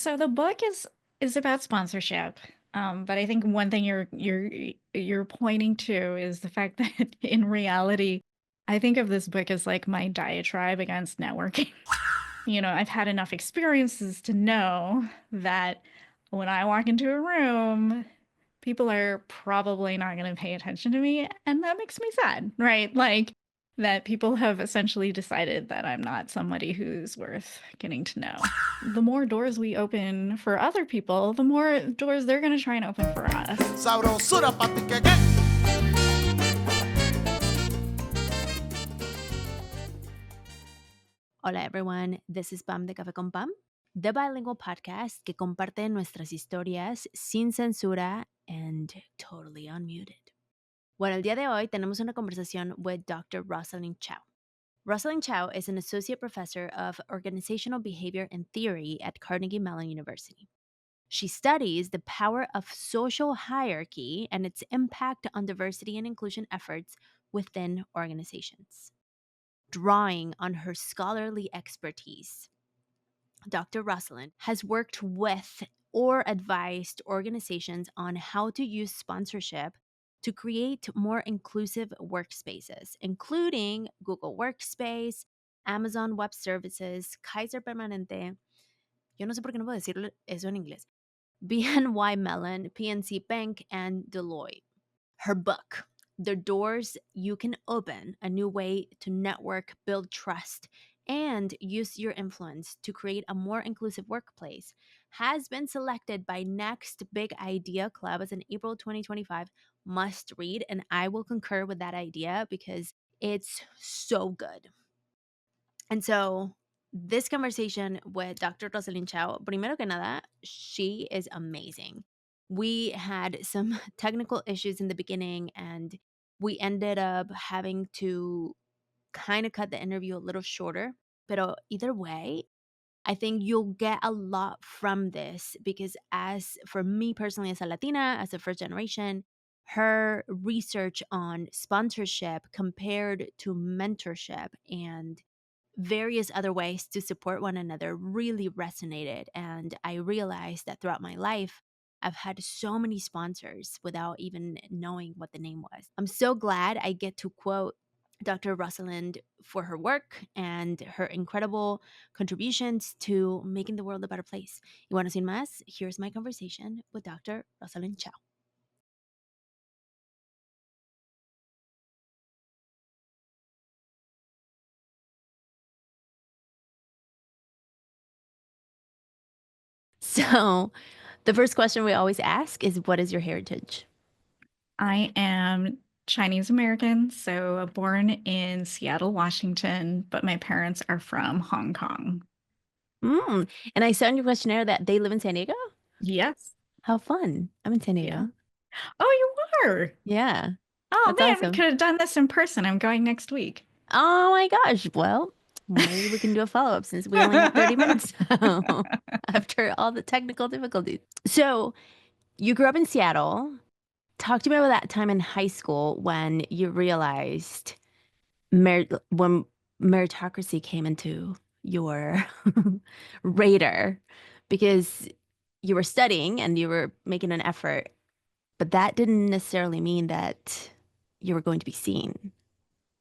So the book is about sponsorship. But I think one thing you're pointing to is the fact that in reality, I think of this book as like my diatribe against networking. I've had enough experiences to know that when I walk into a room, people are probably not going to pay attention to me, and that makes me sad, right? Like that people have essentially decided that I'm not somebody who's worth getting to know. The more doors we open for other people, the more doors they're going to try and open for us. Sabrosura pa' ti que qué. Hola everyone, this is Pam de Café con Pam, the bilingual podcast que comparte nuestras historias sin censura and totally unmuted. Bueno, el día de hoy tenemos una conversación with Dr. Rosalind Chow. Rosalind Chow is an associate professor of organizational behavior and theory at Carnegie Mellon University. She studies the power of social hierarchy and its impact on diversity and inclusion efforts within organizations. Drawing on her scholarly expertise, Dr. Rosalind has worked with or advised organizations on how to use sponsorship to create more inclusive workspaces, including Google Workspace, Amazon Web Services, Kaiser Permanente. Yo no sé por qué no puedo decir eso en inglés. BNY Mellon, PNC Bank, and Deloitte. Her book, The Doors You Can Open, a new way to network, build trust, and use your influence to create a more inclusive workplace, has been selected by Next Big Idea Club as an April 2025 must read. And I will concur with that idea because it's so good. And so this conversation with Dr. Rosalind Chow, primero que nada, she is amazing. We had some technical issues in the beginning and we ended up having to kind of cut the interview a little shorter. But either way, I think you'll get a lot from this because as for me personally, as a Latina, as a first generation, her research on sponsorship compared to mentorship and various other ways to support one another really resonated. And I realized that throughout my life, I've had so many sponsors without even knowing what the name was. I'm so glad I get to quote Dr. Rosalind for her work and her incredible contributions to making the world a better place. You want to see más? Here's my conversation with Dr. Rosalind Chow. So, the first question we always ask is, what is your heritage? I am Chinese American, so born in Seattle, Washington, but my parents are from Hong Kong. And I saw in your questionnaire that they live in San Diego? Yes. How fun. I'm in San Diego. Yeah. Oh, you were? Yeah. Oh That's man, we awesome. could have done this in person. I'm going next week. Oh my gosh. Well, maybe we can do a follow-up since we only have 30 minutes after all the technical difficulties. So you grew up in Seattle. Talk to me about that time in high school when you realized when meritocracy came into your radar because you were studying and you were making an effort, but that didn't necessarily mean that you were going to be seen.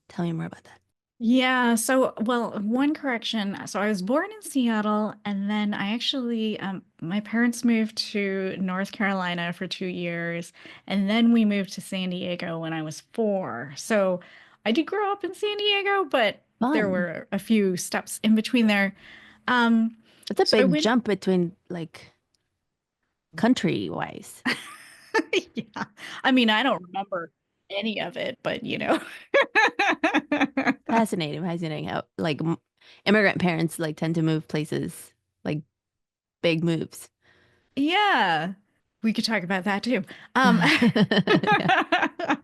Tell me more about that. Yeah, so, well, one correction. So I was born in Seattle, and then I actually, my parents moved to North Carolina for 2 years, and then we moved to San Diego when I was 4. So I did grow up in San Diego, but there Fun. were a few steps in between there. Um, It's a so I big went, jump between like country wise. yeah. I mean, I don't remember any of it, but Fascinating, fascinating how like immigrant parents like tend to move places like big moves. Yeah, we could talk about that too. Yeah.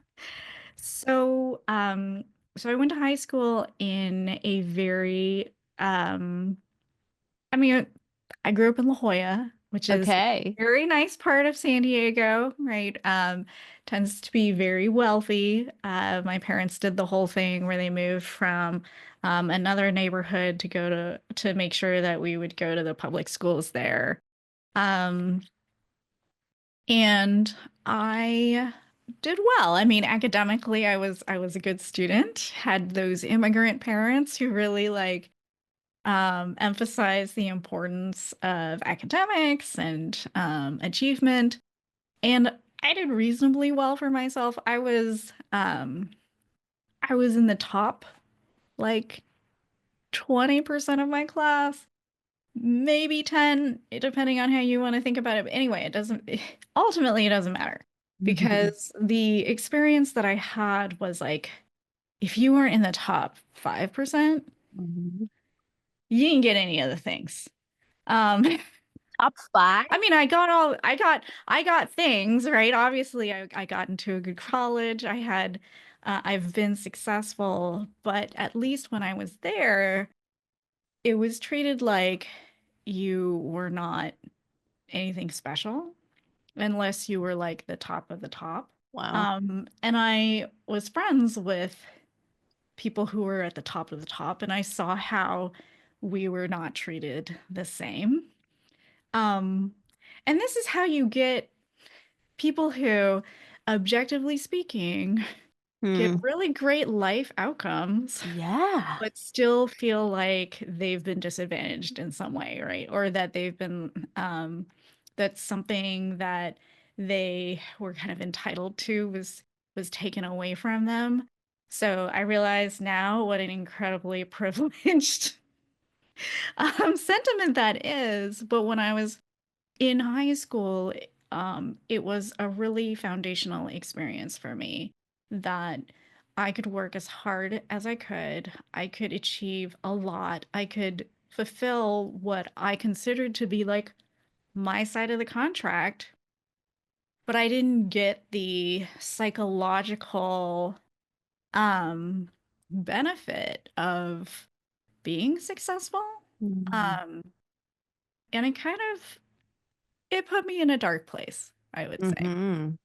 So, so I went to high school in a very, I mean, I grew up in La Jolla, which is a Okay. very nice part of San Diego, right? Tends to be very wealthy. My parents did the whole thing where they moved from another neighborhood to go to make sure that we would go to the public schools there. Um, and I did well. I mean, academically, I was a good student, had those immigrant parents who really like emphasize the importance of academics and achievement. And I did reasonably well for myself. I was in the top like 20% of my class, maybe 10, depending on how you want to think about it. But anyway, it doesn't ultimately it doesn't matter because the experience that I had was like if you weren't in the top 5%, Mhm. you didn't get any of the things. Um, Top 5? I mean, I got things, right? Obviously, I got into a good college. I've been successful, but at least when I was there, it was treated like you were not anything special unless you were like the top of the top. Wow. And I was friends with people who were at the top of the top, and I saw how we were not treated the same. Um, and this is how you get people who, objectively speaking, get Hmm. really great life outcomes, Yeah. but still feel like they've been disadvantaged in some way, right? Or that they've been, that something that they were kind of entitled to was taken away from them. So I realize now what an incredibly privileged sentiment that is. But when I was in high school, it was a really foundational experience for me that I could work as hard as I could achieve a lot, I could fulfill what I considered to be like my side of the contract, but I didn't get the psychological um benefit of being successful. Mhm. Um, and it put me in a dark place, I would say. Mhm.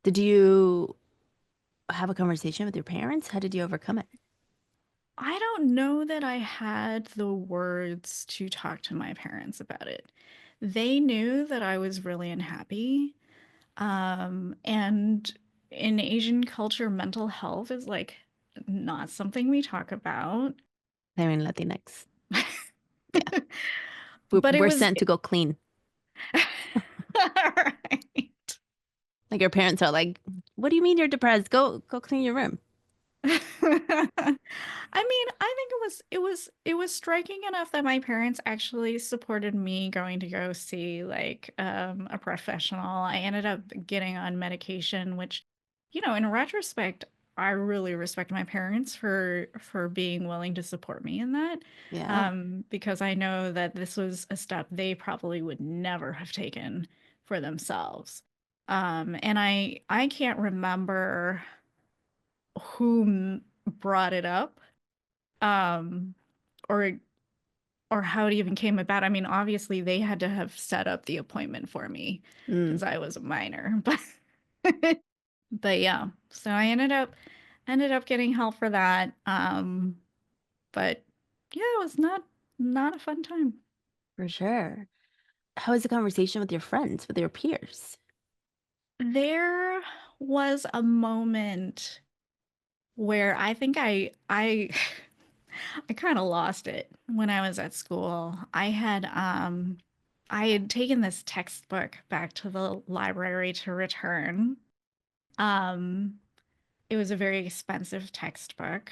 Did you have a conversation with your parents? How did you overcome it? I don't know that I had the words to talk to my parents about it. They knew that I was really unhappy. And in Asian culture, mental health is like not something we talk about. I mean, Latinx. Yeah. But it We're was sent to go clean. right. Like your parents are like, "What do you mean you're depressed? Go clean your room." I mean, I think it was striking enough that my parents actually supported me going to go see like a professional. I ended up getting on medication, which, you know, in retrospect, I really respect my parents for being willing to support me in that. Yeah. Because I know that this was a step they probably would never have taken for themselves. And I can't remember who brought it up, um, or how it even came about. I mean, obviously they had to have set up the appointment for me Mm, because I was a minor, but but yeah. So I ended up getting help for that. But yeah, it was not a fun time. for sure. How was the conversation with your friends, with your peers? There was a moment where I think I kind of lost it when I was at school. I had taken this textbook back to the library to return. Um it was a very expensive textbook,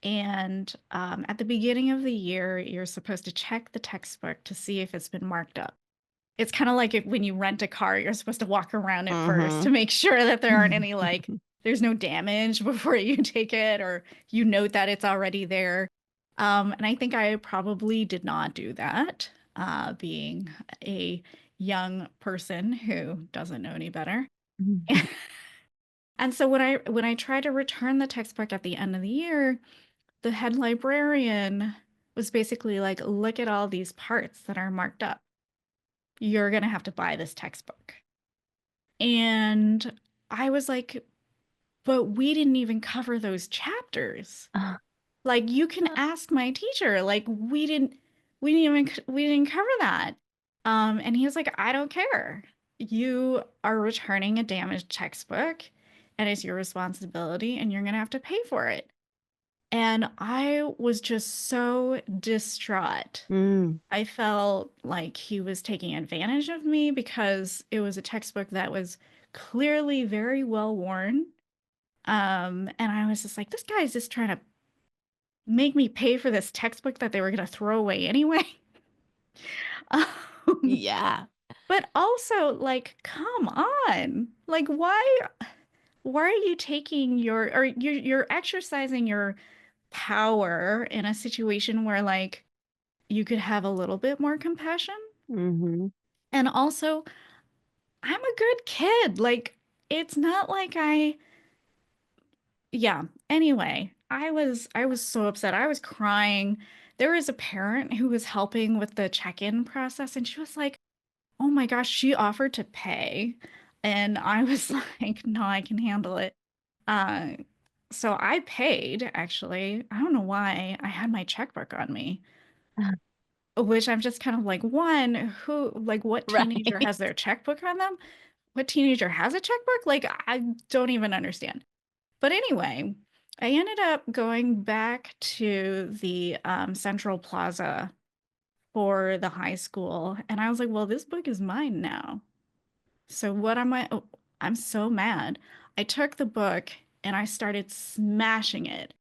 and at the beginning of the year you're supposed to check the textbook to see if it's been marked up. It's kind of like when you rent a car, you're supposed to walk around it first Mm-hmm. to make sure that there aren't any like there's no damage before you take it, or you note that it's already there. And I think I probably did not do that, being a young person who doesn't know any better. And so when I tried to return the textbook at the end of the year, the head librarian was basically like, "Look at all these parts that are marked up. You're gonna have to buy this textbook." And I was like, "But we didn't even cover those chapters. Like, you can ask my teacher. Like, we didn't even we didn't cover that." And he was like, I don't care. You are returning a damaged textbook and it's your responsibility and you're going to have to pay for it. And I was just so distraught. Mm. I felt like he was taking advantage of me because it was a textbook that was clearly very well worn. And I was just like, this guy's just trying to make me pay for this textbook that they were going to throw away anyway. Um, Yeah. but also, like, come on. Like, why are you taking your or you're exercising your power in a situation where like you could have a little bit more compassion? Mm-hmm. And also, I'm a good kid. Like, it's not like yeah. Anyway, I was so upset. I was crying. There was a parent who was helping with the check-in process, and she was like, "Oh my gosh, she offered to pay." And I was like, "No, I can handle it." Uh, so I paid, actually. I don't know why I had my checkbook on me, which I'm just kind of like, one, who, like, what teenager Right. has their checkbook on them? What teenager has a checkbook? Like, I don't even understand. But anyway, I ended up going back to the Central Plaza for the high school, and I was like, well, this book is mine now. So what am I? Oh, I'm so mad. I took the book and I started smashing it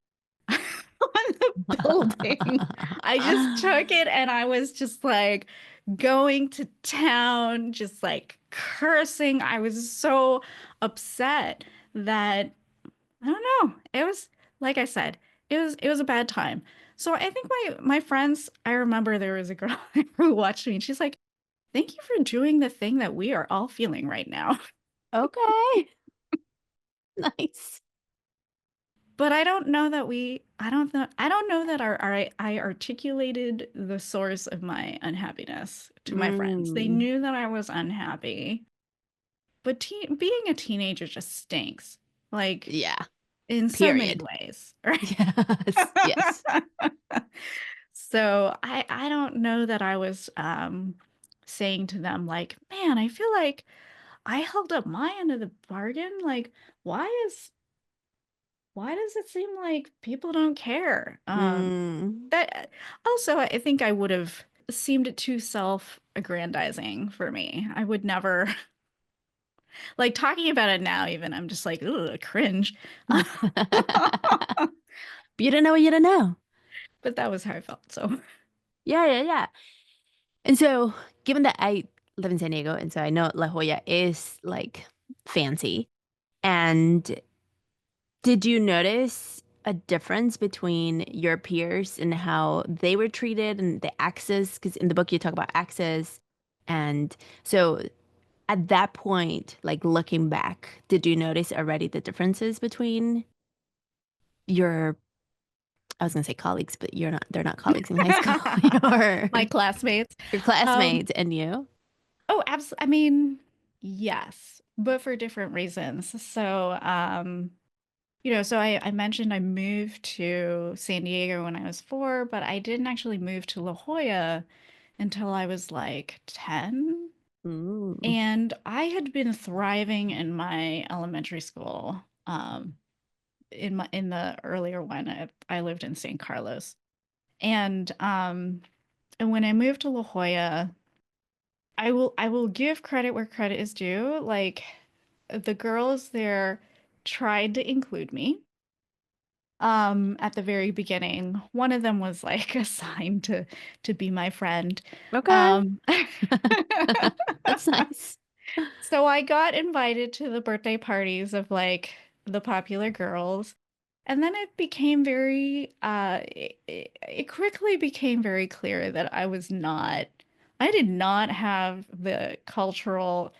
on the building. I just took it and I was just like going to town, just like cursing. I was so upset that I don't know. It was like I said, it was a bad time. So I think my friends, I remember there was a girl who watched me and she's like, "Thank you for doing the thing that we are all feeling right now." Okay. Nice. But I don't know that I articulated the source of my unhappiness to my friends. They Mm. knew that I was unhappy, but being a teenager just stinks. Like Yeah. in so many Period. ways, right? Yes. Yes. So I don't know that I was saying to them like, man, I feel like I held up my end of the bargain. Like, why is why does it seem like people don't care? Mm. That also, I think I would have seemed too self-aggrandizing for me. I would never like talking about it now, even I'm just like, ugh, cringe. You don't know what you don't know. But that was how I felt. So Yeah, yeah, yeah. And so, given that I live in San Diego, and so I know La Jolla is like fancy, and did you notice a difference between your peers and how they were treated and the access? Because in the book you talk about access. And so at that point, like looking back, did you notice already the differences between your, I was gonna say colleagues, but they're not colleagues in high school, your my classmates. your Um, classmates and you? oh, absolutely. I mean, yes, but for different reasons. So, so I mentioned I moved to San Diego when I was 4, but I didn't actually move to La Jolla until I was like 10. Mm. And I had been thriving in my elementary school, in the earlier one. I lived in San Carlos. And when I moved to La Jolla, I will give credit where credit is due. Like the girls there tried to include me. At the very beginning, one of them was like assigned to be my friend. Okay. Um, That's nice. so I got invited to the birthday parties of like the popular girls. And then it became it quickly became very clear that I did not have the cultural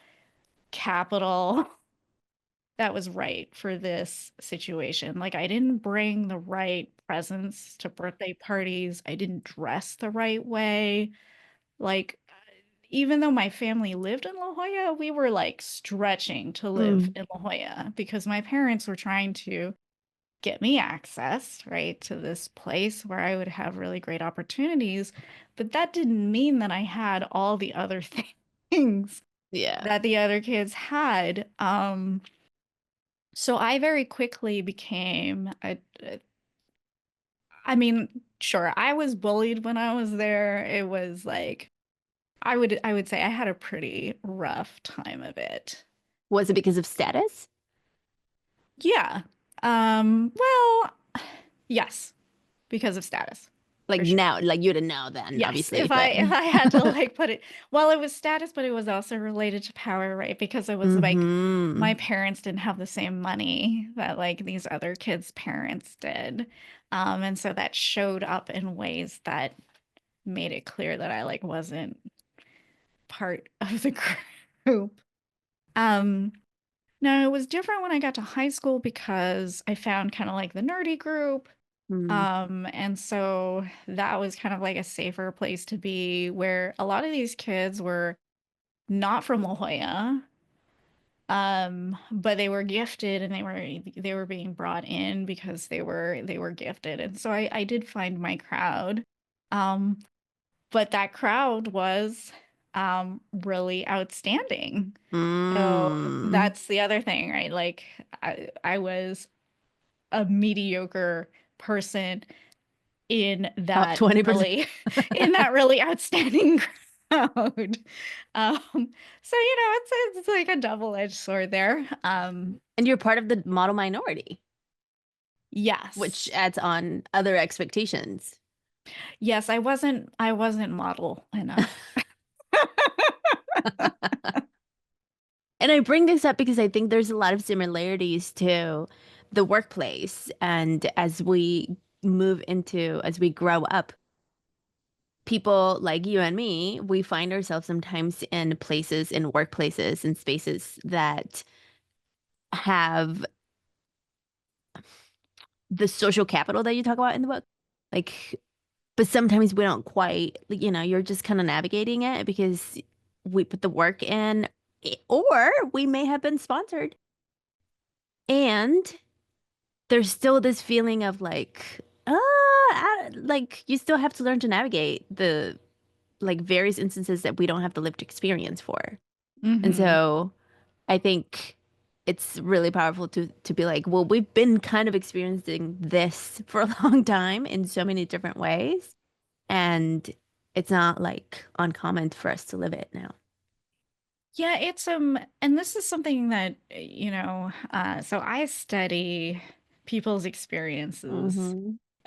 capital that was right for this situation. Like, I didn't bring the right presents to birthday parties. I didn't dress the right way. Like, even though my family lived in La Jolla, we were like stretching to live Mm. in La Jolla because my parents were trying to get me access, right, to this place where I would have really great opportunities. But that didn't mean that I had all the other things Yeah. that the other kids had. So I very quickly became I mean, sure, I was bullied when I was there. It was like I would say I had a pretty rough time of it. Was it because of status? Yeah. Well, yes, because of status, Like for sure. now, like you didn't know then, Yes, obviously, but if I had to like put it, well, it was status, but it was also related to power, right? Because it was like my hmm. parents didn't have the same money that like these other kids' parents did. And so that showed up in ways that made it clear that I like wasn't part of the group. Um, no, it was different when I got to high school because I found kind of like the nerdy group. Mm. And so that was kind of like a safer place to be where a lot of these kids were not from La Jolla, but they were gifted and they were being brought in because they were gifted. And so I did find my crowd. Um, but that crowd was really outstanding. So Mm. that's the other thing, right? Like I was a mediocre person in Top that 20%. really in that really outstanding crowd. So it's like a double-edged sword there. And you're part of the model minority, which Yes. adds on other expectations. Yes, I wasn't model enough. And I bring this up because I think there's a lot of similarities to the workplace. And as we grow up, people like you and me, we find ourselves sometimes in places, in workplaces, and spaces that have the social capital that you talk about in the book. Like, but sometimes we don't quite, you're just kind of navigating it because we put the work in, or we may have been sponsored. And there's still this feeling of like, like you still have to learn to navigate the like various instances that we don't have the lived experience for. And Hmm. so I think it's really powerful to be like, well, we've been kind of experiencing this for a long time in so many different ways. And it's not like uncommon for us to live it now. Yeah, and this is something that, so I study people's experiences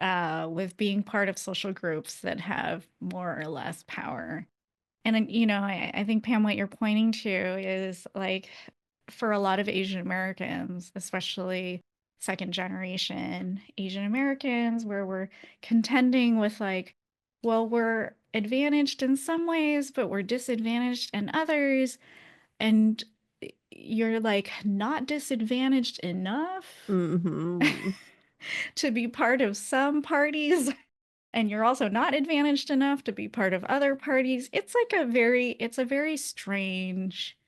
Hmm. with being part of social groups that have more or less power. And then, I think Pam, what you're pointing to is like for a lot of Asian Americans, especially second generation Asian Americans, where we're contending with like, well, we're advantaged in some ways, but we're disadvantaged in others. And you're like not disadvantaged enough Hmm. to be part of some parties and you're also not advantaged enough to be part of other parties. It's a very strange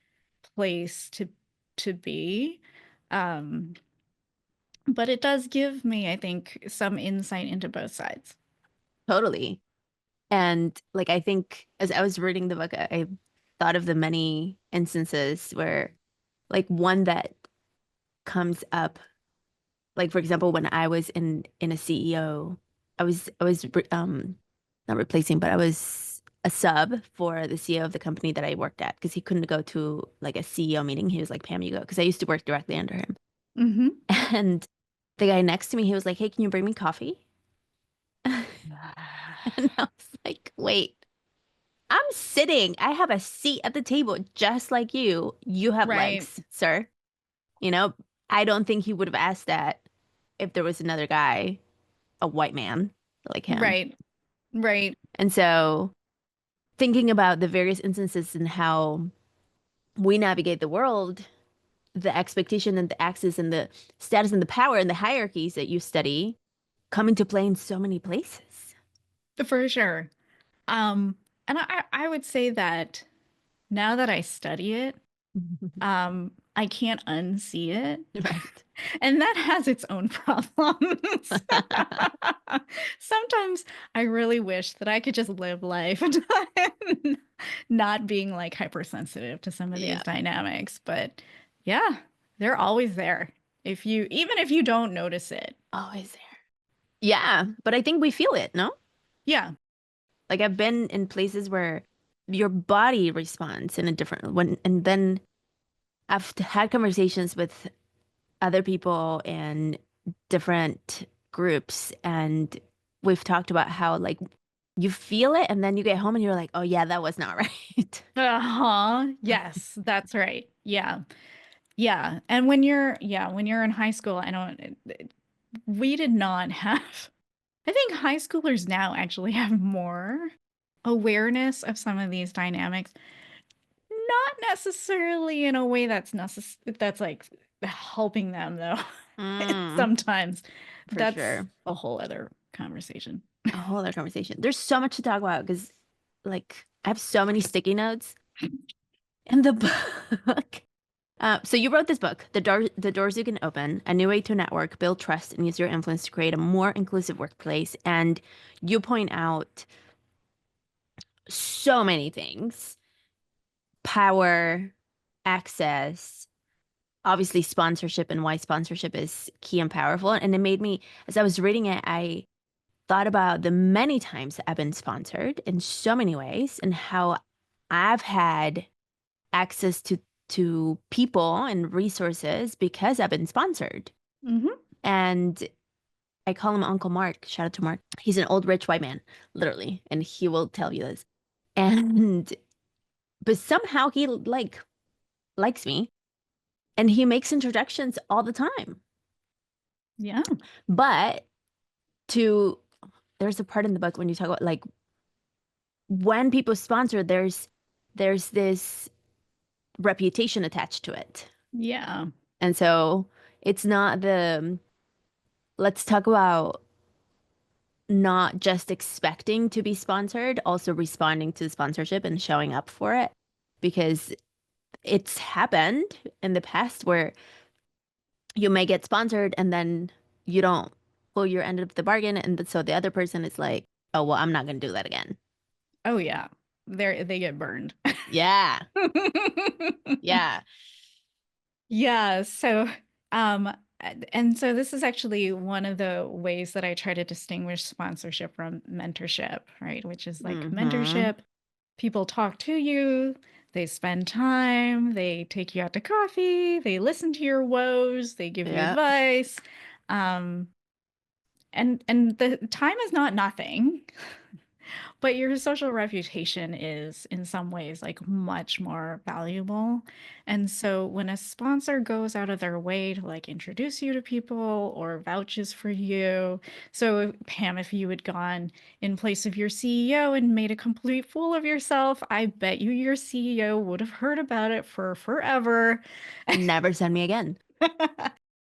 place to be. Um, but it does give me, I think, some insight into both sides. Totally. And like I think as I was reading the book, I thought of the many instances where like one that comes up, like for example, when I was in a CEO, I was not replacing, but I was a sub for the CEO of the company that I worked at because he couldn't go to like a CEO meeting. He was like, Pam, you go, because I used to work directly under him. Hmm. And the guy next to me, he was like, hey, can you bring me coffee? And I was like, wait. I'm sitting. I have a seat at the table just like you. You have Right, legs, sir. You know, I don't think he would have asked that if there was another guy, a white man like him. right, right. And so thinking about the various instances and how we navigate the world, the expectation and the access and the status and the power and the hierarchies that you study come into play in so many places. For sure. And I would say that now that I study it, I can't unsee it. Right. And that has its own problems. Sometimes I really wish that I could just live life not being like hypersensitive to some of Yeah. these dynamics. But yeah, they're always there. Even if you don't notice it. Always there. Yeah, but I think we feel it, no? Yeah. Like I've been in places where your body responds in a different when, and then I've had conversations with other people in different groups, and we've talked about how like you feel it and then you get home and you're like, oh yeah, that was not right. Uh-huh. Yes, that's right. Yeah. Yeah. And when you're in high school, I don't, we did not have, I think high schoolers now actually have more awareness of some of these dynamics, not necessarily in a way that's like helping them though. Mm, Sometimes for that's sure. a whole other conversation. A whole other conversation. There's so much to talk about because like I have so many sticky notes in the book. So you wrote this book, The Doors You Can Open, A New Way to Network, Build Trust, and Use Your Influence to Create a More Inclusive Workplace. And you point out so many things: power, access, obviously sponsorship, and why sponsorship is key and powerful. And it made me, as I was reading it, I thought about the many times I've been sponsored in so many ways and how I've had access to people and resources because I've been sponsored. Hmm. And I call him Uncle Mark. Shout out to Mark. He's an old rich white man, literally, and he will tell you this. And but somehow he like likes me and he makes introductions all the time. Yeah. But to there's a part in the book when you talk about like when people sponsor, there's this reputation attached to it. Yeah. And so it's not the let's talk about not just expecting to be sponsored, also responding to the sponsorship and showing up for it. Because it's happened in the past where you may get sponsored and then you don't pull your end of the bargain. And so the other person is like, oh, well, I'm not going to do that again. Oh yeah. They get burned. Yeah. Yeah. Yeah, so and so this is actually one of the ways that I try to distinguish sponsorship from mentorship, right? Which is like Mm-hmm. mentorship, people talk to you, they spend time, they take you out to coffee, they listen to your woes, they give you Yeah. advice. Um, and the time is not nothing. But your social reputation is, in some ways, like much more valuable. And so when a sponsor goes out of their way to like introduce you to people or vouches for you, so Pam, if you had gone in place of your CEO and made a complete fool of yourself, I bet you your CEO would have heard about it for forever. Never send me again.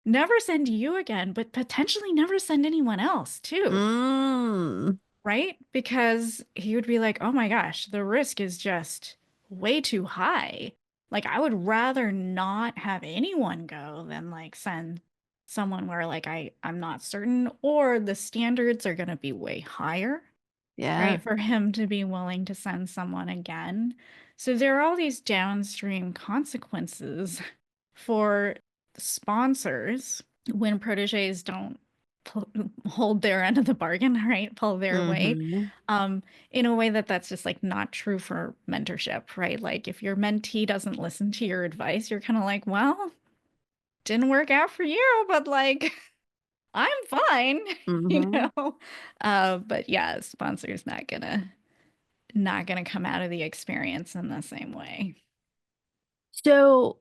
Never send you again, but potentially never send anyone else too. Mm. Right? Because he would be like, oh my gosh, the risk is just way too high. Like, I would rather not have anyone go than like send someone where like I'm not certain, or the standards are going to be way higher, Yeah. right? For him to be willing to send someone again. So there are all these downstream consequences for sponsors when proteges don't hold their end of the bargain, right? Pull their weight. Mm-hmm. Um, in a way that's just like not true for mentorship, right? Like if your mentee doesn't listen to your advice, you're kind of like, well, didn't work out for you, but like I'm fine, you Mm-hmm. know? But yeah, sponsor's not gonna come out of the experience in the same way. So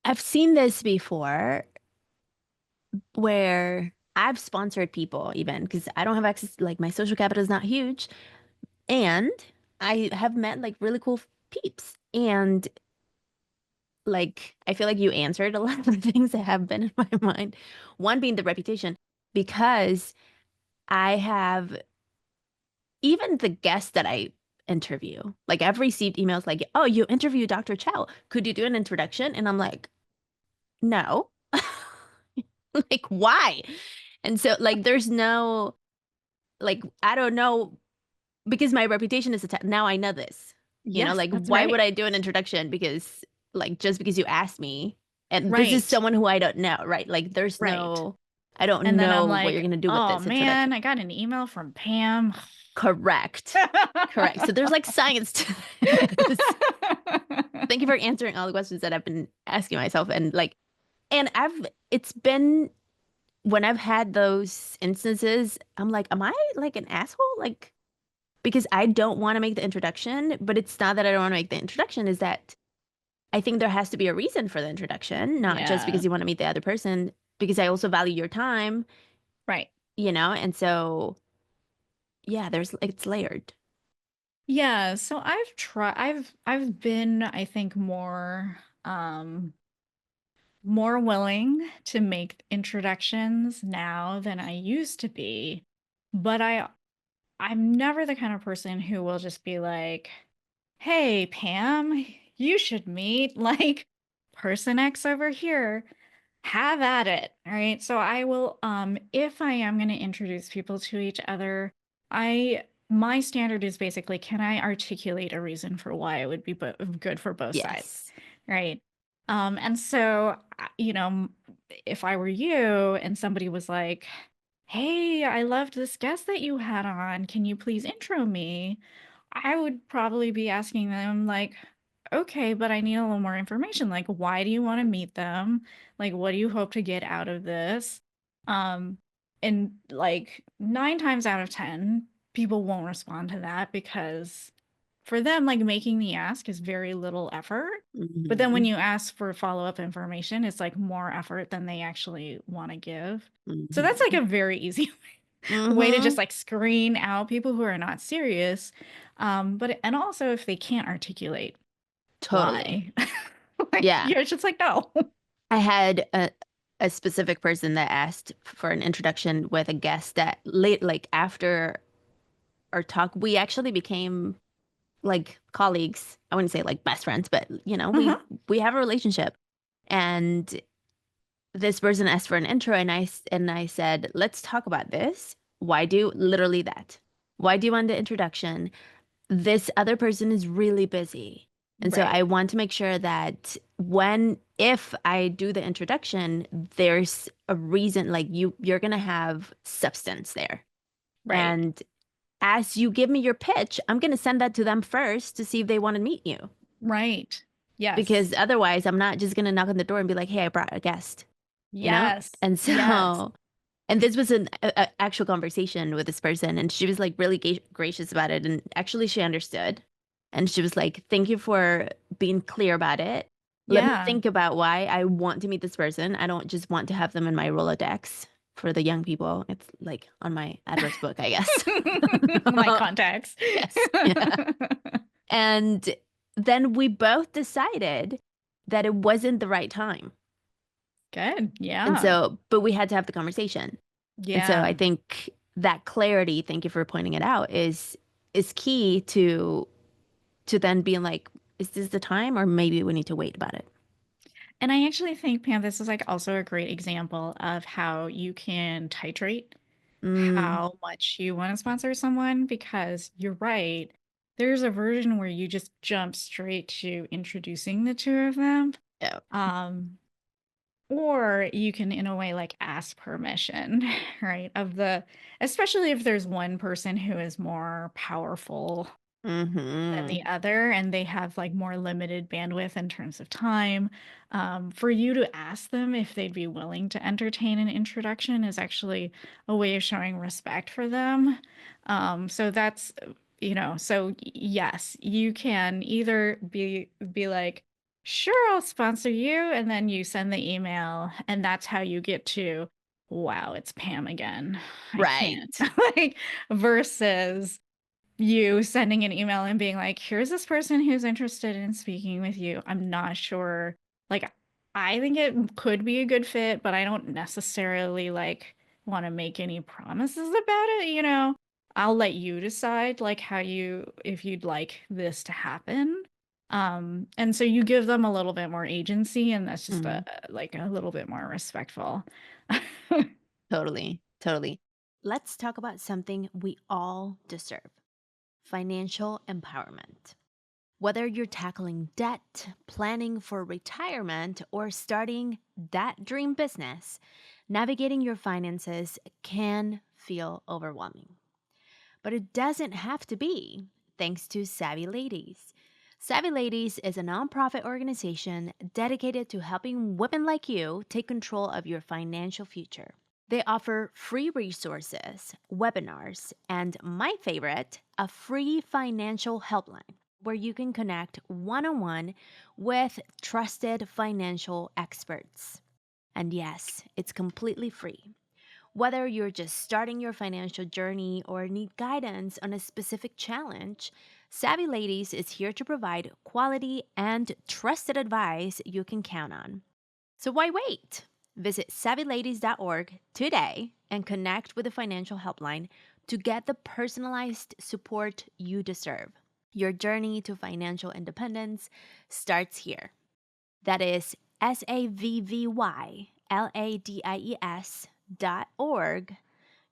I've seen this before where I've sponsored people even because I don't have access, like my social capital is not huge. And I have met like really cool peeps. And like, I feel like you answered a lot of the things that have been in my mind. One being the reputation, because I have even the guests that I interview. Like I've received emails like, oh, you interviewed Dr. Chow. Could you do an introduction? And I'm like, no. Like, why? And so like there's no like I don't know because my reputation is now I know this. Yes, Like that's why would right. I do an introduction because like just because you asked me and this is Right. someone who I don't know, right? Like there's Right. no I don't And then know I'm what you're like, going to do with oh this introduction. man, I got an email from Pam. Correct. Correct. So there's like science to this. Thank you for answering all the questions that I've been asking myself and like and it's been when I've had those instances, I'm like, am I like an asshole? Like because I don't want to make the introduction, but it's not that I don't want to make the introduction, is that I think there has to be a reason for the introduction, not just Yeah. because you want to meet the other person, because I also value your time, Right. and so yeah, there's it's layered. Yeah, so I've been, I think, more willing to make introductions now than I used to be. But I'm never the kind of person who will just be like, "Hey, Pam, you should meet like person X over here. Have at it." All right. So I will, if I am going to introduce people to each other, I my standard is basically, can I articulate a reason for why it would be good for both sides? Yes. Right. And so, if I were you and somebody was like, "Hey, I loved this guest that you had on. Can you please intro me?" I would probably be asking them like, "Okay, but I need a little more information. Like, why do you want to meet them? Like, what do you hope to get out of this?" Um, and like 9 times out of 10, people won't respond to that because for them, like making the ask is very little effort. But then when Hmm. you ask for follow-up information, it's like more effort than they actually want to give. So that's like Hmm. a very easy way to just Hmm. like screen out people who are not serious. But and also if they can't articulate Totally. why, like Yeah. you're just like, no. I had a specific person that asked for an introduction with a guest that late, like after our talk, we actually became like colleagues. I wouldn't say like best friends, but Uh-huh. we have a relationship. And this person asked for an intro, and I said, let's talk about this. Why do literally that? Why do you want the introduction? This other person is really busy. And so Right. I want to make sure that if I do the introduction, there's a reason, like you're gonna have substance there. Right. And as you give me your pitch, I'm gonna send that to them first to see if they want to meet you. Right. Because Yes. otherwise I'm not just gonna knock on the door and be like, hey, I brought a guest, you know? Yes. And Yes. so and this was an actual conversation with this person, and she was like really gracious about it. And actually, she understood. And she was like, thank you for being clear about it. Let me Yeah. think about why I want to meet this person. I don't just want to have them in my Rolodex for the young people. It's like on my address book, I guess. My contacts. Yes. Yeah. And then we both decided that it wasn't the right time. Good. And Yeah. so, but we had to have the conversation. And so Yeah. I think that clarity, thank you for pointing it out, is key to then being like, is this the time or maybe we need to wait about it? And I actually think, Pam, this is like also a great example of how you can titrate Mm, how much you want to sponsor someone because you're right. There's a version where you just jump straight to introducing the two of them. yeah. Um, or you can, in a way, like ask permission, right? Especially if there's one person who is more powerful than Mm-hmm. the other and they have like more limited bandwidth in terms of time, for you to ask them if they'd be willing to entertain an introduction is actually a way of showing respect for them. So that's, yes, you can either be like, sure, I'll sponsor you, and then you send the email and that's how you get to, wow, it's Pam again, I can't. Right. Like, versus you sending an email and being like, here's this person who's interested in speaking with you. I'm not sure. Like, I think it could be a good fit, but I don't necessarily like want to make any promises about it, you know? I'll let you decide like how you if you'd like this to happen. And so you give them a little bit more agency, and that's just Mm, like a little bit more respectful. totally, totally. Let's talk about something we all deserve: financial empowerment. Whether you're tackling debt, planning for retirement, or starting that dream business, navigating your finances can feel overwhelming. But it doesn't have to be, thanks to Savvy Ladies. Savvy Ladies is a nonprofit organization dedicated to helping women like you take control of your financial future. They offer free resources, webinars, and my favorite, a free financial helpline where you can connect one on one with trusted financial experts. And yes, it's completely free. Whether you're just starting your financial journey or need guidance on a specific challenge, Savvy Ladies is here to provide quality and trusted advice you can count on. So why wait? Visit savvyladies.org today and connect with the financial helpline to get the personalized support you deserve. Your journey to financial independence starts here. That is savvyladies.org.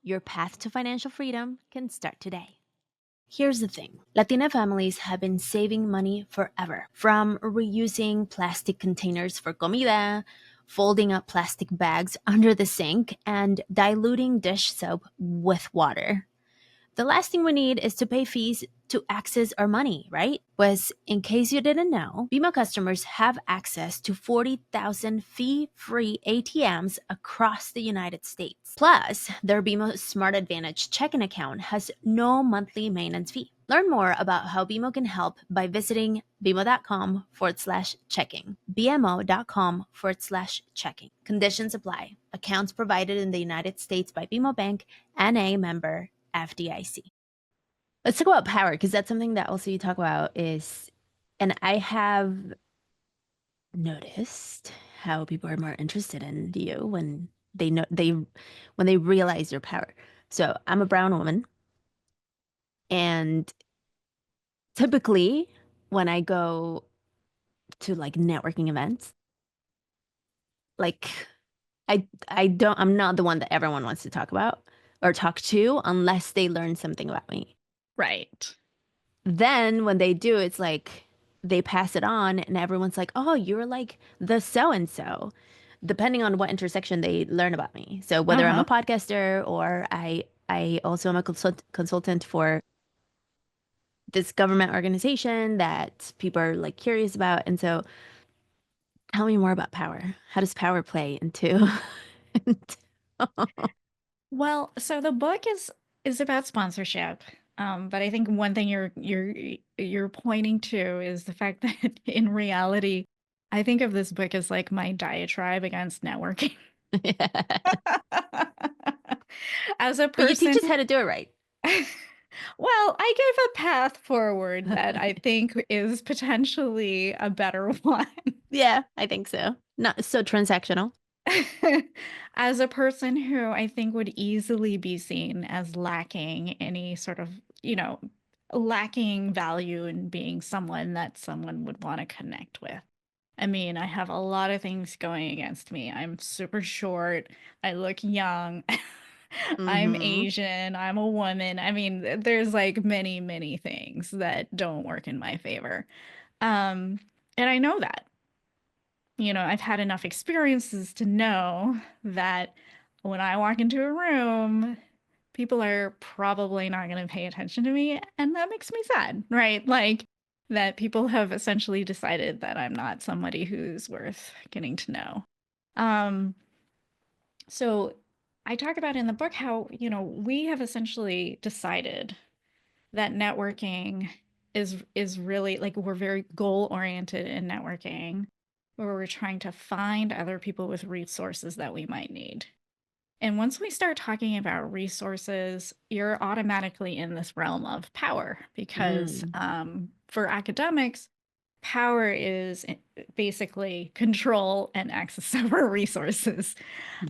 Your path to financial freedom can start today. Here's the thing: Latina families have been saving money forever. From reusing plastic containers for comida, folding up plastic bags under the sink, and diluting dish soap with water. The last thing we need is to pay fees to access our money, right? Pues, in case you didn't know, BMO customers have access to 40,000 fee-free ATMs across the United States. Plus, their BMO Smart Advantage checking account has no monthly maintenance fee. Learn more about how BMO can help by visiting bmo.com/checking. bmo.com/checking. Conditions apply. Accounts provided in the United States by BMO Bank, NA member FDIC. Let's talk about power, because that's something that also you talk about is, and I have noticed how people are more interested in you when they know when they realize your power. So I'm a brown woman, and typically when I go to like networking events, like I'm not the one that everyone wants to talk about or talk to unless they learn something about me. Right. Then when they do, it's like they pass it on and everyone's like, oh, you're like the so and so, depending on what intersection they learn about me. So whether I'm a Uh-huh. podcaster or I also am a consultant for this government organization that people are like curious about. And so tell me more about power. How does power play into Well, so the book is about sponsorship. But I think one thing you're pointing to is the fact that in reality, I think of this book as like my diatribe against networking. Yeah. As a But you teach person, us how to do it right. well, I give a path forward that I think is potentially a better one. Yeah, I think so. Not so transactional. As a person who I think would easily be seen as lacking any sort of, you know, lacking value in being someone that someone would want to connect with. I mean, I have a lot of things going against me. I'm super short. I look young. I'm Mm-hmm. Asian. I'm a woman. I mean, there's like many, many things that don't work in my favor. Um, and I know that. I've had enough experiences to know that when I walk into a room, people are probably not going to pay attention to me. And that makes me sad, right? Like that people have essentially decided that I'm not somebody who's worth getting to know. Um, so I talk about in the book how, we have essentially decided that networking is really like we're very goal oriented in networking where we're trying to find other people with resources that we might need. And once we start talking about resources, you're automatically in this realm of power because Mm. for academics, power is basically control and access over resources.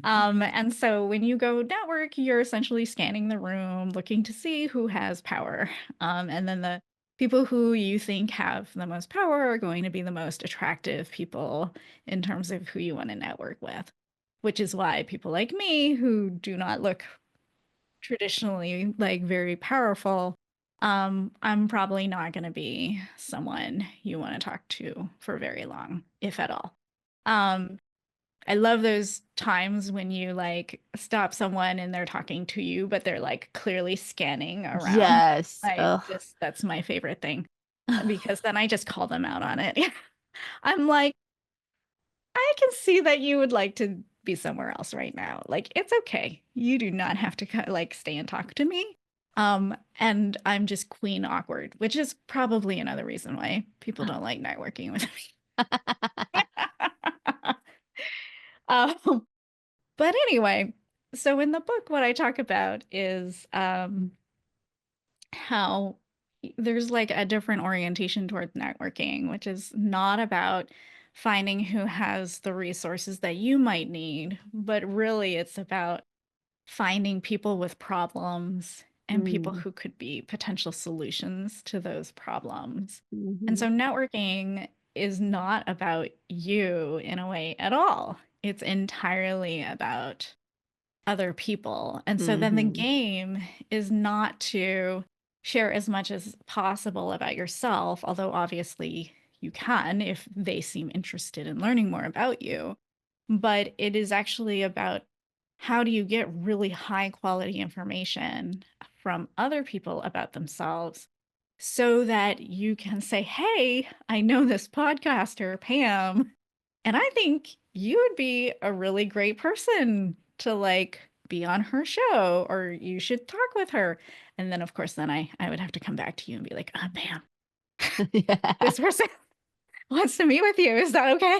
And so when you go network, you're essentially scanning the room, looking to see who has power. And then the people who you think have the most power are going to be the most attractive people in terms of who you want to network with, which is why people like me who do not look traditionally like very powerful, I'm probably not going to be someone you want to talk to for very long, if at all. Um, I love those times when you like stop someone and they're talking to you, but they're like clearly scanning around. Yes. I Ugh. just, that's my favorite thing because then I just call them out on it. I'm like, I can see that you would like to be somewhere else right now. Like, it's okay. You do not have to like stay and talk to me. And I'm just queen awkward, which is probably another reason why people don't like networking with me. um, but anyway, so in the book, what I talk about is how there's like a different orientation toward networking, which is not about finding who has the resources that you might need, but really it's about finding people with problems and people Mm. who could be potential solutions to those problems. And Mhm. so networking is not about you in a way at all. It's entirely about other people. And so then the Mhm. game is not to share as much as possible about yourself, although obviously you can if they seem interested in learning more about you. But it is actually about how do you get really high quality information from other people about themselves so that you can say, hey, I know this podcaster, Pam, and I think you would be a really great person to like be on her show, or you should talk with her. And then, of course, then I would have to come back to you and be like, Pam, Yeah. this person wants to meet with you. Is that okay?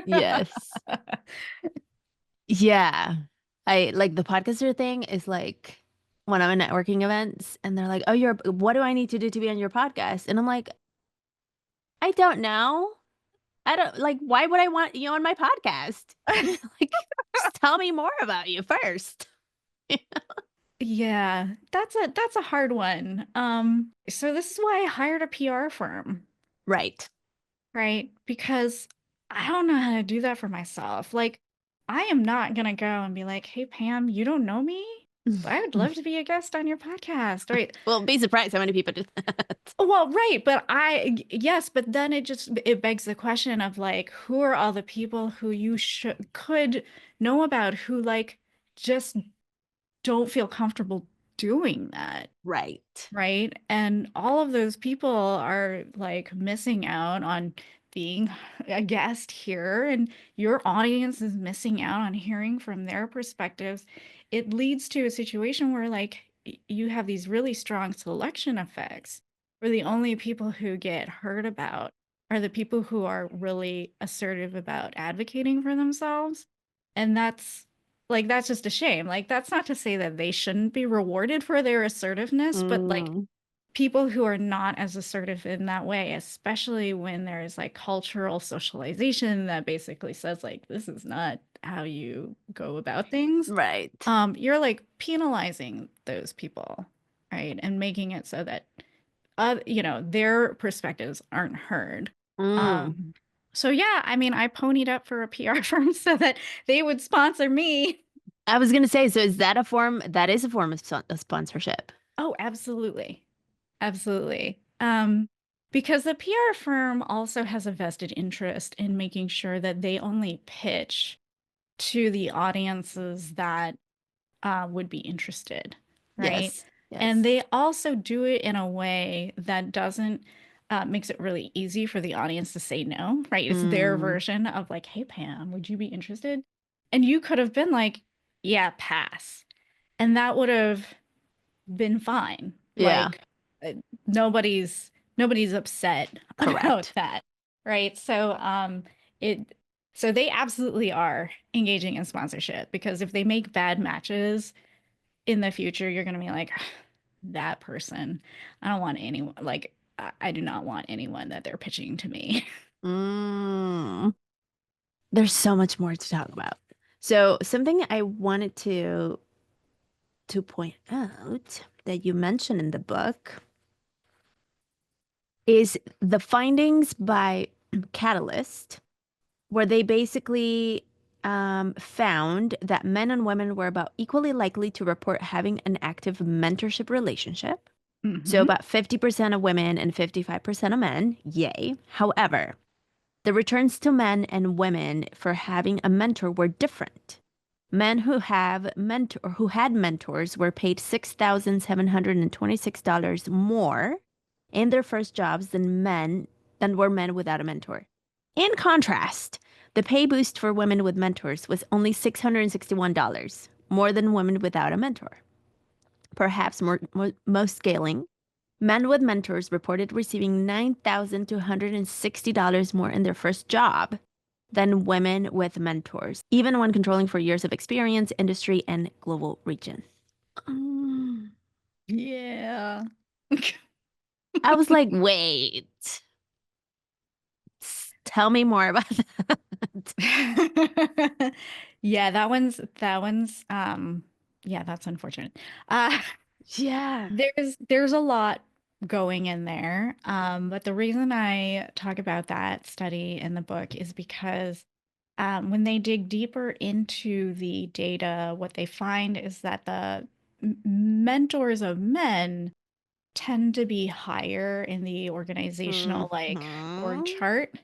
Yes. Yeah. I like the podcaster thing is like when I'm at networking events and they're like, "Oh, you're what do I need to do to be on your podcast?" And I'm like, "I don't know. I don't like why would I want you on my podcast? Like just tell me more about you first." Yeah, that's a hard one. So this is why I hired a PR firm, Right. right? Because I don't know how to do that for myself. Like, I am not gonna go and be like, "Hey, Pam, you don't know me, but I would love to be a guest on your podcast," right? Well, be surprised how many people do that. Well, right, but yes, but then it begs the question of like, who are all the people who you should could know about who like just don't feel comfortable doing that? Right. Right? And all of those people are like missing out on being a guest here, and your audience is missing out on hearing from their perspectives. It leads to a situation where like you have these really strong selection effects where the only people who get heard about are the people who are really assertive about advocating for themselves. And that's just a shame. Like, that's not to say that they shouldn't be rewarded for their assertiveness, but like Mm, people who are not as assertive in that way, especially when there's like cultural socialization that basically says like this is not how you go about things, right. you're like penalizing those people, right? And making it so that their perspectives aren't heard. Mm. Um, so yeah, I mean, I ponied up for a PR firm so that they would sponsor me. I was gonna say, so is that a form that is a form of sponsorship? Oh, absolutely. Absolutely. Because the PR firm also has a vested interest in making sure that they only pitch to the audiences that would be interested, right? Yes. And Yes. they also do it in a way that doesn't makes it really easy for the audience to say no, right? It's their Mm, version of like, hey, Pam, would you be interested? And you could have been like, yeah, pass. And that would have been fine. yeah, Like uh, nobody's upset about correct. that, right? It so they absolutely are engaging in sponsorship because if they make bad matches in the future, you're going to be like, that person, I don't want anyone like I do not want anyone that they're pitching to me. Mm. There's so much more to talk about. So something I wanted to point out that you mentioned in the book is the findings by Catalyst, where they basically found that men and women were about equally likely to report having an active mentorship relationship. So Hmm. about 50% of women and 55% of men, yay. However, the returns to men and women for having a mentor were different. Men who had mentors were paid $6,726 more in their first jobs than were men without a mentor. In contrast, the pay boost for women with mentors was only $661, more than women without a mentor. Perhaps most scaling, men with mentors reported receiving $9,260 more in their first job than women with mentors, even when controlling for years of experience, industry, and global region. Mm. Yeah. I was like, wait, tell me more about that. Yeah, yeah, that's unfortunate. Uh Yeah. there's a lot going in there. But the reason I talk about that study in the book is because when they dig deeper into the data, what they find is that the mentors of men tend to be higher in the organizational like org Mm-hmm. chart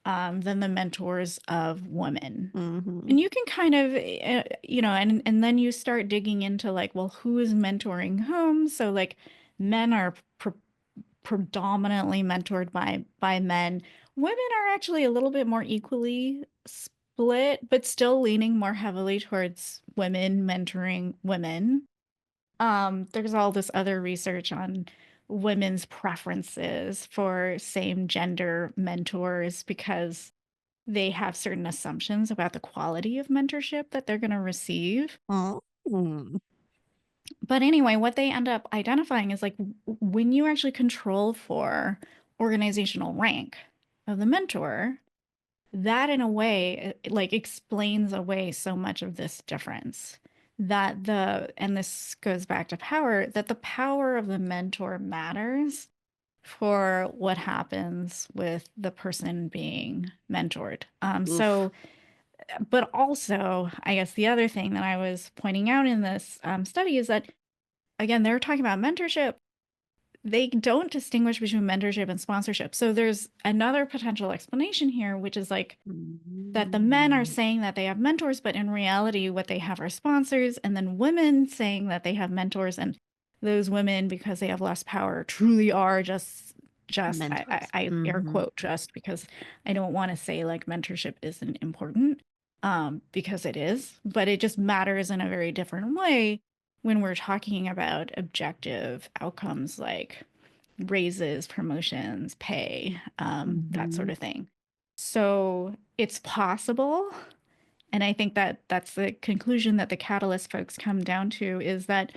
than the mentors of women. Mm-hmm. And you can kind of, and then you start digging into like, well, who is mentoring whom? So like, men are predominantly mentored by men. Women are actually a little bit more equally split, but still leaning more heavily towards women mentoring women. There's all this other research on women's preferences for same gender mentors because they have certain assumptions about the quality of mentorship that they're going to receive. Mm-hmm. But anyway, what they end up identifying is like when you actually control for organizational rank of the mentor, that in a way like explains away so much of this difference that and this goes back to power, that the power of the mentor matters for what happens with the person being mentored. Oof. But also, I guess the other thing that I was pointing out in this study is that, again, they're talking about mentorship. They don't distinguish between mentorship and sponsorship. So there's another potential explanation here, which is like that the men are Mm. saying that they have mentors, but in reality, what they have are sponsors, and then women saying that they have mentors, and those women, because they have less power, truly are just Mentors. I air Mm-hmm. quote just because I don't want to say like mentorship isn't important, because it is, but it just matters in a very different way when we're talking about objective outcomes like raises, promotions, pay, that Mm-hmm. sort of thing. So it's possible. And I think that that's the conclusion that the Catalyst folks come down to is that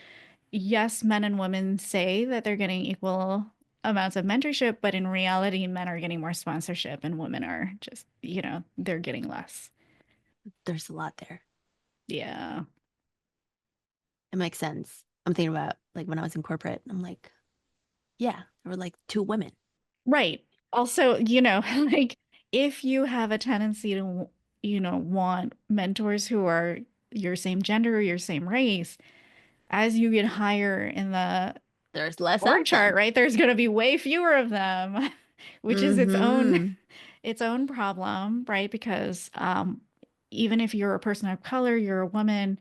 yes, men and women say that they're getting equal amounts of mentorship, but in reality, men are getting more sponsorship and women are just, they're getting less. There's a lot there. Yeah. It makes sense. I'm thinking about like when I was in corporate, I'm like, yeah, there were like two women. Right. Also, like if you have a tendency to, want mentors who are your same gender or your same race, as you get higher in the There's less org of chart, them. right, there's going to be way fewer of them, which is its own Mm-hmm. its own problem, right? Because even if you're a person of color, you're a woman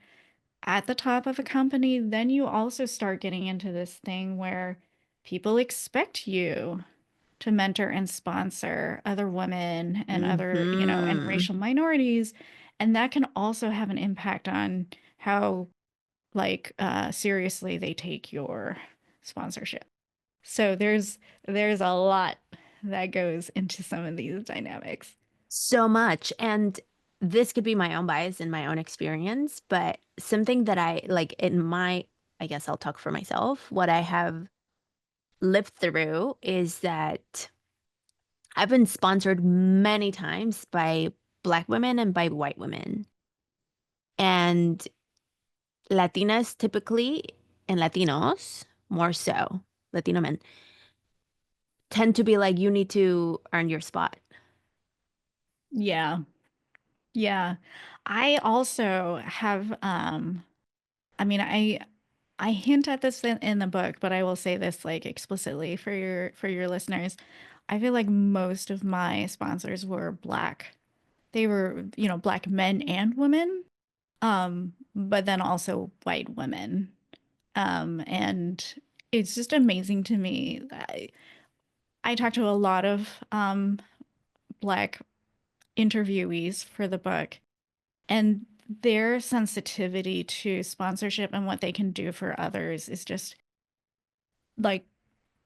at the top of a company, then you also start getting into this thing where people expect you to mentor and sponsor other women and other, and Mm-hmm. racial minorities. And that can also have an impact on how like seriously they take your sponsorship. So there's a lot that goes into some of these dynamics. So much. And this could be my own bias and my own experience, but something that I like in my, I guess I'll talk for myself, what I have lived through is that I've been sponsored many times by Black women and by white women. And Latinas typically, and Latinos more so, Latino men, tend to be like, you need to earn your spot. Yeah. Yeah. I also have I mean, I hint at this in the book, but I will say this like explicitly for your listeners. I feel like most of my sponsors were Black. They were, you know, Black men and women, but then also white women. And it's just amazing to me. I talked to a lot of Black interviewees for the book, and their sensitivity to sponsorship and what they can do for others is just like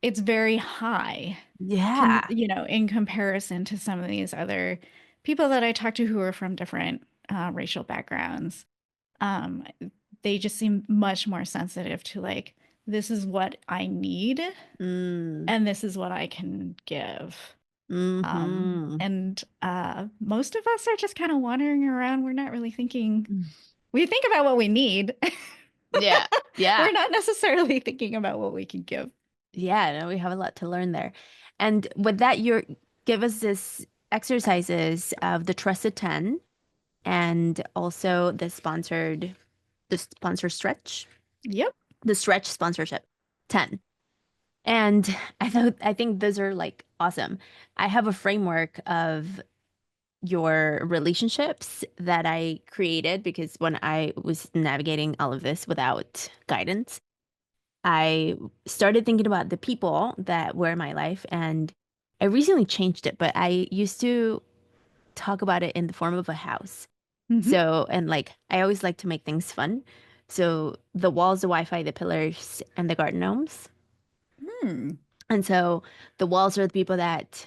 it's very high, Yeah. you know, in comparison to some of these other people that I talk to who are from different racial backgrounds. Um, they just seem much more sensitive to like, this is what I need Mm, and this is what I can give. mm-hmm. And most of us are just kind of wandering around. We're not really thinking, we think about what we need. Yeah. Yeah. We're not necessarily thinking about what we can give. Yeah, no, we have a lot to learn there. And with that, you're give us this exercises of the trusted 10 and also the sponsor stretch, Yep. the stretch sponsorship 10. And I think those are like awesome. I have a framework of your relationships that I created because when I was navigating all of this without guidance, I started thinking about the people that were in my life, and I recently changed it, but I used to talk about it in the form of a house. Hmm. So, and like, I always like to make things fun. So, the walls, the Wi Fi, the pillars, and the garden gnomes. Hmm. And so, the walls are the people that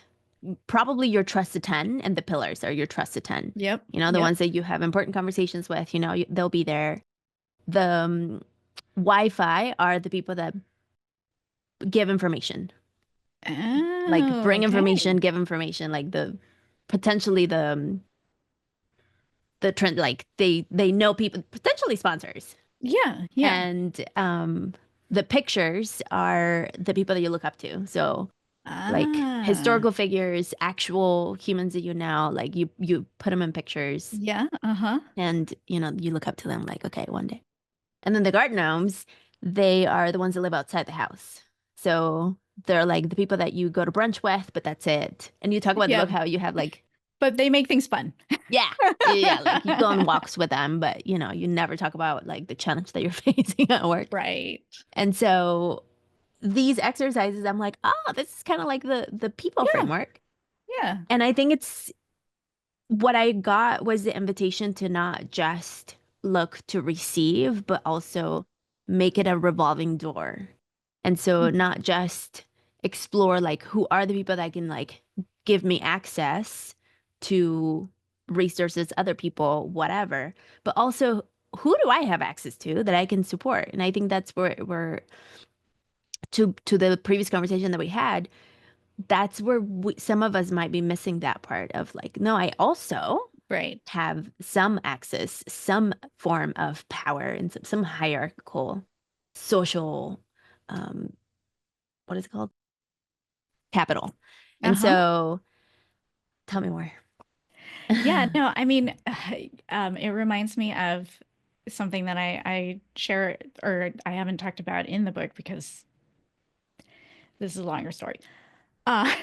probably your trusted 10, and the pillars are your trusted 10. Yep. You know, the Yep. ones that you have important conversations with, you know, they'll be there. The Wi Fi are the people that give information, like Oh, bring information, okay. give information, like the potentially the trend, like they know people, potentially sponsors. Yeah. Yeah. And the pictures are the people that you look up to. So like Ah. historical figures, actual humans that you know, like you put them in pictures Yeah. Uh-huh. and you know you look up to them like, okay, one day. And then the garden gnomes, they are the ones that live outside the house. So they're like the people that you go to brunch with, but that's it. And you talk about the Yeah. book how you have like, But they make things fun. yeah, yeah, like you go on walks with them, but you know, you never talk about like the challenge that you're facing at work. Right. And so these exercises, I'm like, oh, this is kind of like the people Yeah. framework. Yeah. And I think it's what I got was the invitation to not just look to receive, but also make it a revolving door. And so Mhm. not just explore like who are the people that can like give me access to resources, other people, whatever, but also who do I have access to that I can support? And I think that's where we're to the previous conversation that we had, that's where some of us might be missing that part of like, no, I also Right. have some access, some form of power, and some hierarchical social, um, what is it called? Capital. And Uh-huh. so, tell me more. Yeah, no, I mean, it reminds me of something that I share or I haven't talked about in the book because this is a longer story. Uh,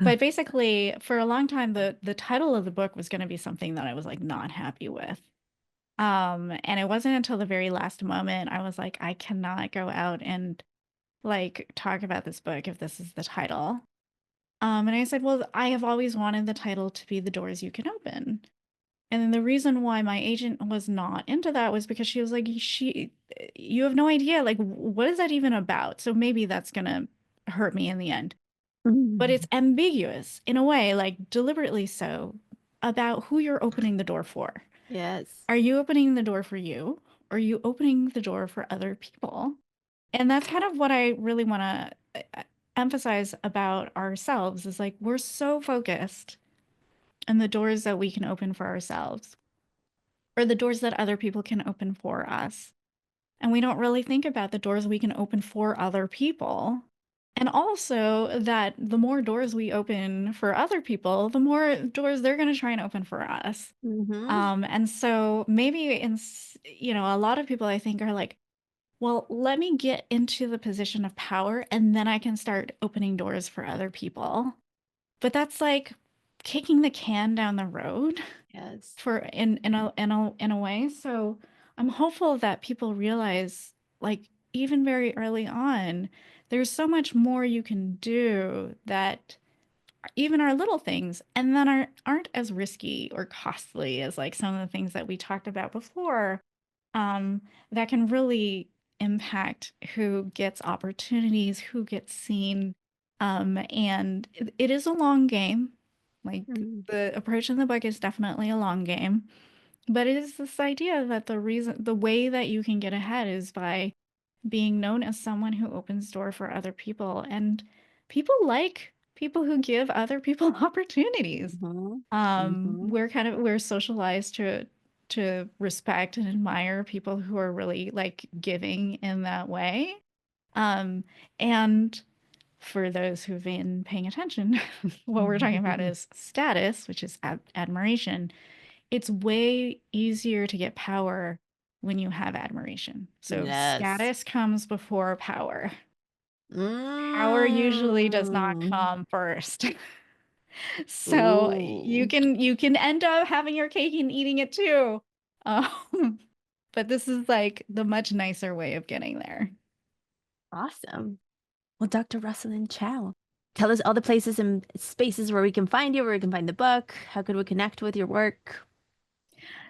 but basically, for a long time, the title of the book was going to be something that I was like not happy with. And it wasn't until the very last moment I was like, I cannot go out and like talk about this book if this is the title. And I said, well, I have always wanted the title to be The Doors You Can Open. And then the reason why my agent was not into that was because she was like, you have no idea, like, what is that even about? So maybe that's gonna hurt me in the end. But it's ambiguous in a way, like deliberately so, about who you're opening the door for. Yes. Are you opening the door for you? Or are you opening the door for other people? And that's kind of what I really want to emphasize about ourselves is like we're so focused on the doors that we can open for ourselves or the doors that other people can open for us. And we don't really think about the doors we can open for other people. And also that the more doors we open for other people, the more doors they're going to try and open for us. Mm-hmm. And so maybe a lot of people I think are like, well, let me get into the position of power and then I can start opening doors for other people. But that's like kicking the can down the road Yes. for in a way. So I'm hopeful that people realize, like, even very early on, there's so much more you can do that even our little things and then aren't as risky or costly as like some of the things that we talked about before, um, that can really impact who gets opportunities, who gets seen. And it is a long game. Like Mm-hmm. the approach in the book is definitely a long game, but it is this idea that the way that you can get ahead is by being known as someone who opens door for other people. And people like people who give other people opportunities. Mm-hmm. We're socialized to respect and admire people who are really like giving in that way. Um, and for those who've been paying attention, what we're talking about is status, which is admiration. It's way easier to get power when you have admiration. So Yes. status comes before power. Power usually does not Mm. come first. So Ooh. you can end up having your cake and eating it too. Um, but this is like the much nicer way of getting there. Awesome. Well, Dr. Rosalind Chow, tell us all the places and spaces where we can find you, where we can find the book. How could we connect with your work?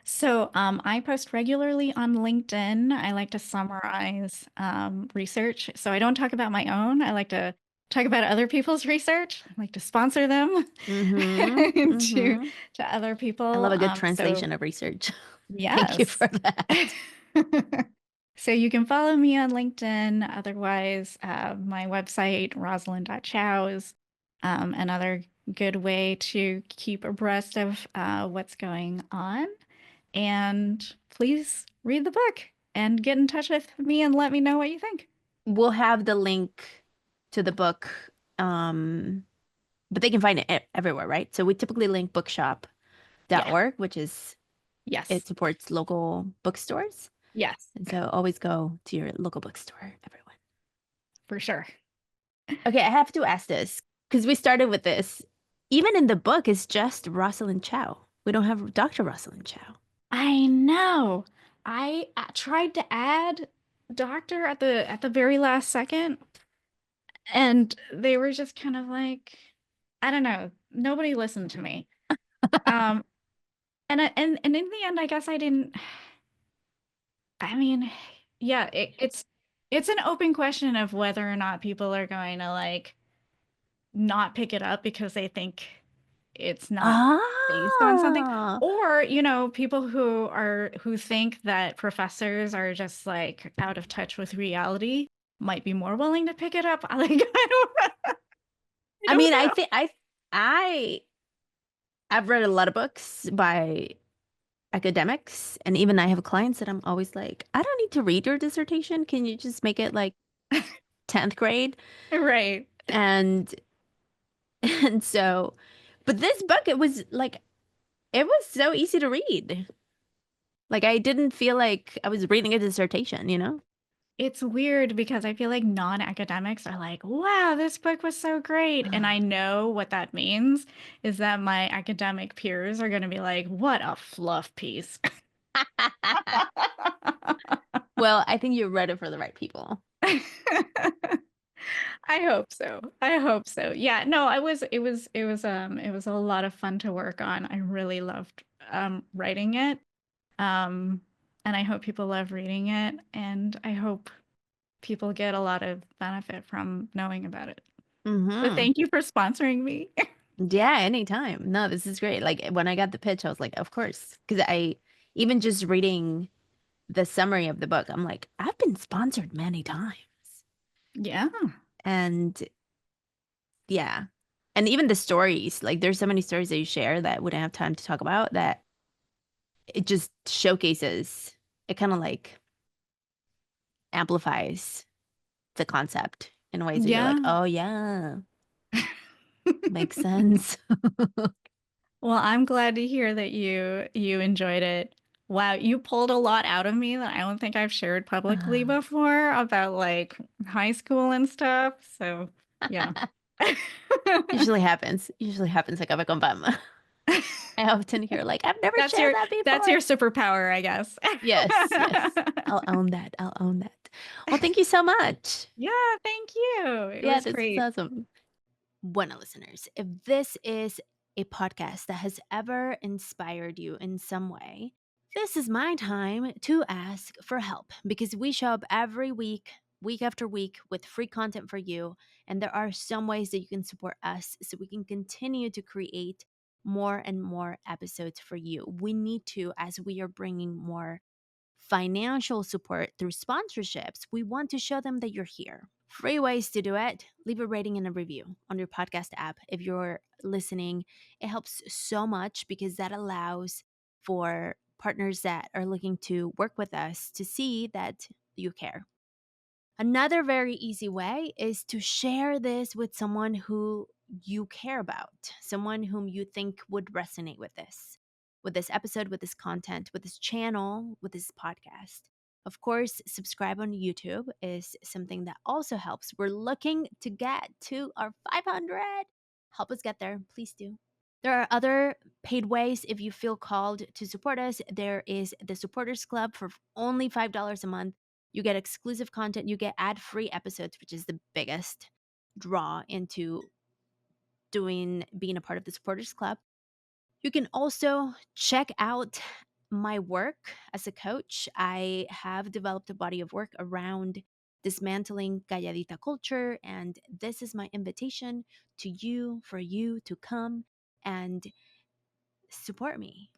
So I post regularly on LinkedIn. I like to summarize research. So I don't talk about my own. I like to talk about other people's research. I like to sponsor them Mm-hmm. to Mm-hmm. to other I people. love a good So translation of research. Thank you yes. for that. So you can follow me on LinkedIn. Otherwise, my website, Rosalind.Chow, is another good way to keep abreast of what's going on. And please read the book and get in touch with me and let me know what you think. We'll have the link to the book, um, but they can find it everywhere, right? So we typically link Yeah. bookshop.org, which is Yes. it supports local bookstores. Yes, And so always go to your local bookstore, everyone. for sure. Okay, I have to ask this because we started with this. Even in the book, it's just Rosalind Chow. We don't have Dr. Rosalind Chow. I know. I tried to add doctor at the very last second, and they were just kind of like, I don't know. Nobody listened to me. Um, and in the end, I guess I didn't. I mean, yeah, it's an open question of whether or not people are going to like not pick it up because they think it's not based on something, Ah, or people who think that professors are just like out of touch with reality might be more willing to pick it up. Like I I don't mean, know. I I've read a lot of books by academics, and even I have clients that I'm always like, I don't need to read your dissertation. Can you just make it like 10th grade? Right. And and so, but this book, it was so easy to read. Like I didn't feel like I was reading a dissertation, you know? It's weird because I feel like non-academics are like, wow, this book was so great. And I know what that means is that my academic peers are going to be like, what a fluff piece. Well, I think you read it for the right people. I hope so. I hope so. Yeah, no, it was a lot of fun to work on. I really loved writing it. Um and I hope people love reading it and I hope people get a lot of benefit from knowing about it. So Hmm. thank you for sponsoring me. Yeah, anytime. No, this is great. Like when I got the pitch, I was like, of course. Because I, even just reading the summary of the book, I'm like, I've been sponsored many times. Yeah. And yeah. And even the stories, like there's so many stories that you share that we don't have time to talk about, that it just showcases, it kind of like amplifies the concept in ways that you're like, Yeah. oh yeah, makes sense. Well, I'm glad to hear that you enjoyed it. Wow, you pulled a lot out of me that I don't think I've shared publicly before about like high school and stuff. So, yeah. Usually happens. Usually happens like con Pam. I often hear like, I've never That's shared your that that's before. your superpower, I guess. Yes, yes. I'll own that. I'll own that. Well, thank you so much. Yeah, thank you. It Yeah, was this is great. awesome. Bueno, listeners, if this is a podcast that has ever inspired you in some way, this is my time to ask for help, because we show up every week, week after week, with free content for you. And there are some ways that you can support us so we can continue to create more and more episodes for you. We need to, as we are bringing more financial support through sponsorships, we want to show them that you're here. Free ways to do it: leave a rating and a review on your podcast app. If you're listening, it helps so much, because that allows for partners that are looking to work with us to see that you care. Another very easy way is to share this with someone who you care about, someone whom you think would resonate with this episode, with this content, with this channel, with this podcast. Of course, subscribe on YouTube is something that also helps. We're looking to get to our 500. Help us get there, please do. There are other paid ways if you feel called to support us. There is the Supporters Club for only $5 a month. You get exclusive content, you get ad-free episodes, which is the biggest draw into being a part of the Supporters Club. You can also check out my work as a coach. I have developed a body of work around dismantling calladita culture, and this is my invitation to you, for you to come and support me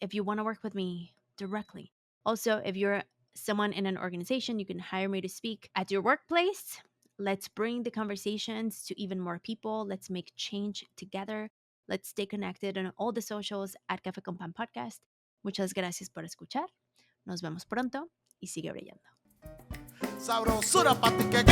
if you want to work with me directly. Also, if you're someone in an organization, you can hire me to speak at your workplace. Let's bring the conversations to even more people. Let's make change together. Let's stay connected on all the socials at Café con Pan Podcast. Muchas gracias por escuchar. Nos vemos pronto y sigue brillando. Sabrosura pa' ti que